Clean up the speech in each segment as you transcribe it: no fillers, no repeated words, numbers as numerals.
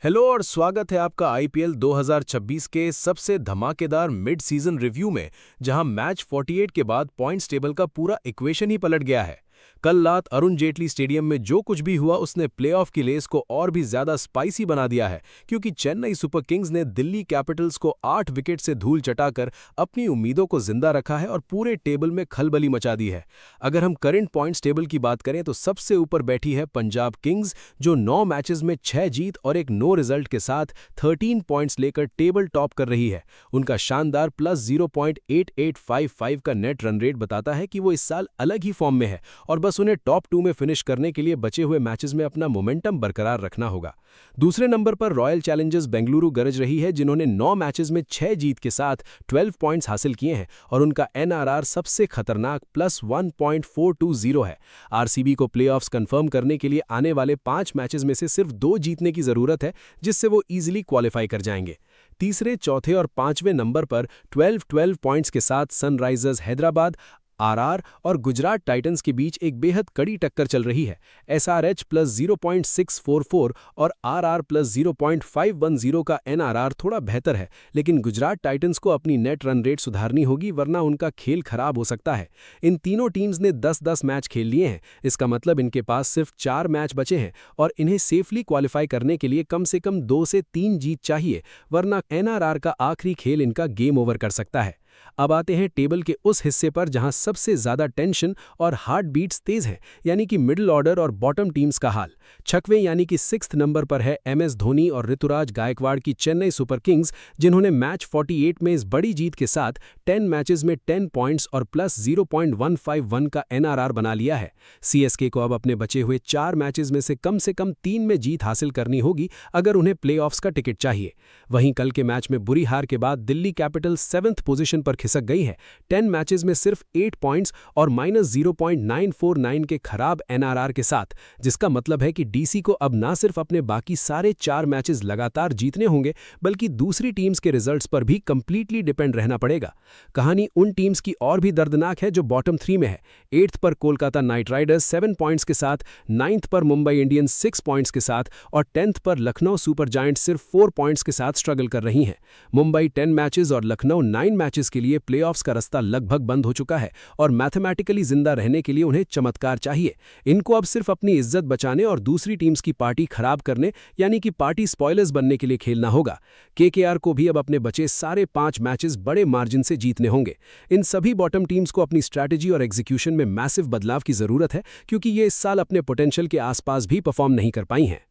Hello और स्वागत है आपका आईपीएल 2026 के सबसे धमाकेदार मिड सीजन रिव्यू में, जहां मैच 48 के बाद पॉइंट्स टेबल का पूरा इक्वेशन ही पलट गया है। कल रात अरुण जेटली स्टेडियम में जो कुछ भी हुआ उसने प्लेऑफ की रेस को और भी ज्यादा स्पाइसी बना दिया है, क्योंकि चेन्नई सुपर किंग्स ने दिल्ली कैपिटल्स को 8 विकेट से धूल चटाकर अपनी उम्मीदों को जिंदा रखा है और पूरे टेबल में खलबली मचा दी है। अगर हम करंट पॉइंट्स टेबल की बात करें तो सबसे ऊपर बैठी है पंजाब किंग्स, जो 9 मैचेस में 6 जीत और एक नो रिजल्ट के साथ 13 पॉइंट्स लेकर टेबल टॉप कर रही है। उनका शानदार प्लस 0.8855 का नेट रन रेट बताता है कि वो इस साल अलग ही फॉर्म में है और बस उन्हें टॉप 2 में फिनिश करने के लिए बचे हुए मैचेस में अपना मोमेंटम बरकरार रखना होगा। दूसरे नंबर पर रॉयल चैलेंजर्स बेंगलुरु गरज रही है, जिन्होंने 9 मैचेस में 6 जीत के साथ 12 पॉइंट्स हासिल किए हैं और उनका एनआरआर सबसे खतरनाक प्लस 1.420 है। आरसीबी को प्लेऑफ्स कंफर्म करने के लिए आने वाले 5 मैचेस में से सिर्फ 2 जीतने की जरूरत है, जिससे वो इजीली क्वालिफाई कर जाएंगे। तीसरे, चौथे और पांचवें नंबर पर 12 पॉइंट्स के साथ सनराइजर्स हैदराबाद, आरआर और गुजरात टाइटंस के बीच एक बेहद कड़ी टक्कर चल रही है। एसआरएच प्लस 0.644 और आरआर प्लस 0.510 का एनआरआर थोड़ा बेहतर है, लेकिन गुजरात टाइटंस को अपनी नेट रन रेट सुधारनी होगी, वरना उनका खेल खराब हो सकता है। इन तीनों टीम्स ने 10-10 मैच खेल लिए हैं। इसका मतलब इनके पास सिर्फ 4 मैच बचे हैं और इन्हें सेफली क्वालिफाई करने के लिए कम से कम 2 से 3 जीत चाहिए, वरना एनआरआर का आखिरी खेल इनका गेम ओवर कर सकता है। अब आते हैं टेबल के उस हिस्से पर जहां सबसे ज्यादा टेंशन और हार्ट बीट्स तेज हैं, यानी कि मिडिल ऑर्डर और बॉटम टीम्स का हाल। छठवें यानी कि 6th नंबर पर है एमएस धोनी और ऋतुराज गायकवाड़ की चेन्नई सुपर किंग्स, जिन्होंने मैच 48 में इस बड़ी जीत के साथ 10 मैचेस में 10 पॉइंट्स और प्लस 0.151 का एनआरआर बना लिया है। सीएसके को अब अपने बचे हुए 4 मैचेस में से कम 3 में जीत हासिल करनी होगी अगर उन्हें प्लेऑफ्स का टिकट चाहिए। वहीं कल के मैच में बुरी हार के बाद दिल्ली कैपिटल्स 7th पोजीशन पर खिसक गई है, 10 मैचेस में सिर्फ 8 पॉइंट्स और माइनस 0.949 के खराब एनआरआर के साथ, जिसका मतलब है कि डीसी को अब ना सिर्फ अपने बाकी सारे 4 मैचेस लगातार जीतने होंगे, बल्कि दूसरी टीम्स के रिजल्ट्स पर भी कंप्लीटली डिपेंड रहना पड़ेगा। कहानी उन टीम्स की और भी दर्दनाक है जो बॉटम 3 में है। 8th पर कोलकाता नाइट राइडर्स 7 पॉइंट्स के साथ, 9th पर मुंबई इंडियंस 6 पॉइंट्स के साथ और 10th पर लखनऊ सुपर जायंट्स सिर्फ 4 पॉइंट्स के साथ स्ट्रगल कर रही हैं। मुंबई 10 मैचेस और लखनऊ 9 मैचेस के लिए प्लेऑफ्स का रास्ता लगभग बंद हो चुका है और मैथमेटिकली जिंदा रहने के लिए उन्हें चमत्कार चाहिए। इनको अब सिर्फ अपनी इज्जत बचाने और दूसरी टीम्स की पार्टी खराब करने, यानी कि पार्टी स्पॉयलर्स बनने के लिए खेलना होगा। केकेआर को भी अब अपने बचे सारे 5 मैचेस बड़े मार्जिन से जीतने होंगे। इन सभी बॉटम टीम्स को अपनी स्ट्रैटेजी और एग्जीक्यूशन में मैसिव बदलाव की जरूरत है, क्योंकि ये इस साल अपने पोटेंशियल के आसपास भी परफॉर्म नहीं कर पाई हैं।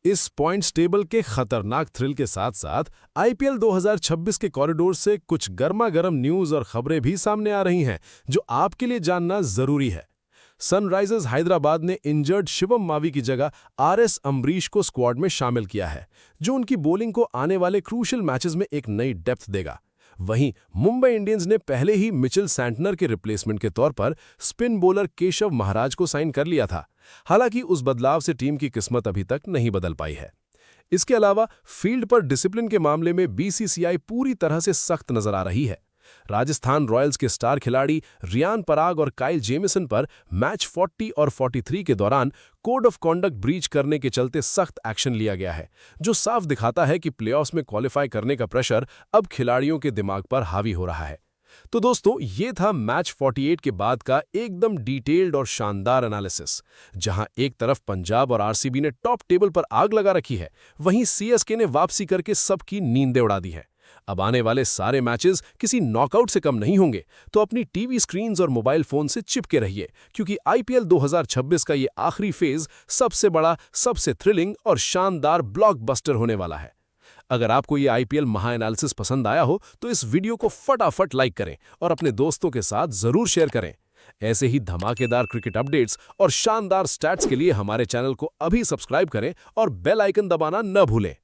इस पॉइंट्स टेबल के खतरनाक थ्रिल के साथ साथ आईपीएल 2026 के कॉरिडोर से कुछ गर्मा-गर्म न्यूज और खबरें भी सामने आ रही हैं, जो आपके लिए जानना जरूरी है। सनराइजर्स हैदराबाद ने इंजर्ड शिवम मावी की जगह आरएस अम्बरीश को स्क्वाड में शामिल किया है, जो उनकी बॉलिंग को आने वाले क्रूशियल मैचेस में एक नई डेप्थ देगा। वहीं मुंबई इंडियंस ने पहले ही मिचेल सैंटनर के रिप्लेसमेंट के तौर पर स्पिन बॉलर केशव महाराज को साइन कर लिया था। हालांकि उस बदलाव से टीम की किस्मत अभी तक नहीं बदल पाई है। इसके अलावा फील्ड पर डिसिप्लिन के मामले में बीसीसीआई पूरी तरह से सख्त नजर आ रही है। राजस्थान रॉयल्स के स्टार खिलाड़ी रियान पराग और काइल जेमिसन पर मैच 40 और 43 के दौरान कोड ऑफ कॉन्डक्ट ब्रीच करने के चलते सख्त एक्शन लिया गया है, जो साफ दिखाता है कि प्लेऑफ्स में क्वालिफाई करने का प्रेशर अब खिलाड़ियों के दिमाग पर हावी हो रहा है। तो दोस्तों, ये था मैच 48 के बाद का एकदम डिटेल्ड और शानदार एनालिसिस, जहां एक तरफ पंजाब और आरसीबी ने टॉप टेबल पर आग लगा रखी है, वहीं सीएसके ने वापसी करके सबकी नींदें उड़ा दी है। अब आने वाले सारे मैचेस किसी नॉकआउट से कम नहीं होंगे, तो अपनी टीवी स्क्रीन्स और मोबाइल फोन से चिपके रहिए, क्योंकि आईपीएल 2026 का ये आखिरी फेज सबसे बड़ा, सबसे थ्रिलिंग और शानदार ब्लॉकबस्टर होने वाला है। अगर आपको ये आईपीएल महा एनालिसिस पसंद आया हो तो इस वीडियो को फटाफट लाइक करें और अपने दोस्तों के साथ जरूर शेयर करें। ऐसे ही धमाकेदार क्रिकेट अपडेट्स और शानदार स्टैट्स के लिए हमारे चैनल को अभी सब्सक्राइब करें और बेल आइकन दबाना न भूलें।